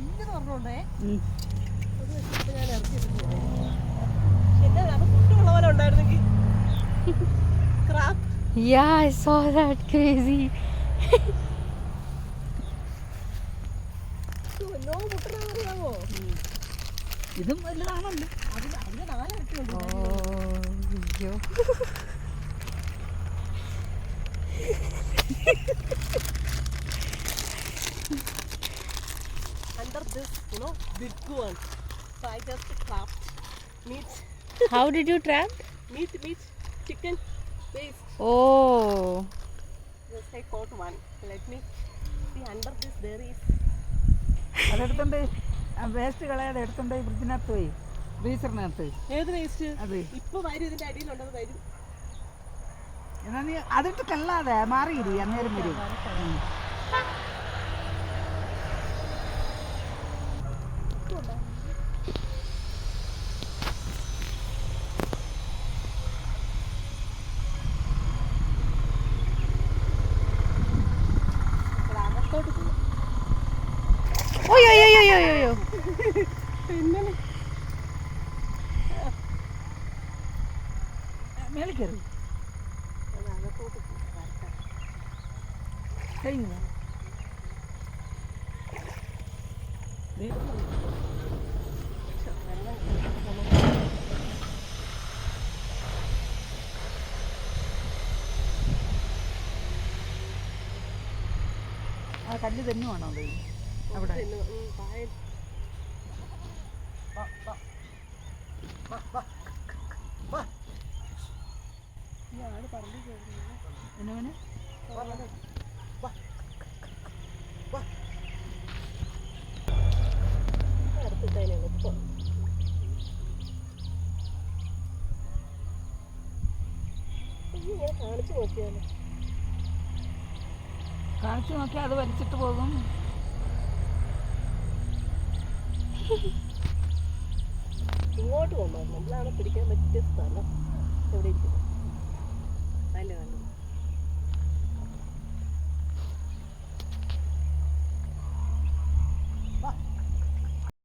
വലിയത് പറഞ്ഞോണ്ടേ അത് വെച്ചിട്ട് ഞാൻ ഇറക്കിയിട്ടുണ്ട്. പിന്നെ അത് കുട്ടുള്ള പോലെ ഉണ്ടായിരുന്നെങ്കിൽ crab. Yeah, I saw that. Crazy. നോ മുട്ടറിയാമോ? ഇതും വലുതാണല്ലോ. അതിന് 4 ഇരട്ടിയുണ്ട്. അയ്യോ. Under this, big one. So I just trapped meat. How did you trap? Meat, chicken, waste. Oh. Just I caught one. Let me see under this there is. അതെടുത്തോണ്ട് waste കളയാതെ എടുത്തോണ്ട് ഫ്രിഡ്ജിനകത്ത് പോയി ഫ്രീസറിനകത്ത്. ഏത് വേസ്റ്റ്? അത് ഇപ്പൊ വരും, ഇതിന്റെ അടിയിലുണ്ടത് വരും. എന്നാ നീ അതിട്ട് കല്ലാതെ മാറിയിരി, അന്നേരം വരും. അകത്തോട്ട് പോകും. Yo. പിന്നെ മേളിൽ കയറി അകത്തോട്ട് പോകും. കഴിഞ്ഞു. ആ കല്ല് തന്നെയാണോ അത് അവിടെ? എന്നവന് കാണിച്ചു നോക്കിയാലോ? കാണിച്ചു നോക്കിയാൽ അത് വലിച്ചിട്ട് പോകും. ഇങ്ങോട്ട് കൊണ്ടുവരണം. നമ്മളാണ് പിടിക്കാൻ പറ്റിയ സ്ഥലം. എവിടെ ഇരിക്കും?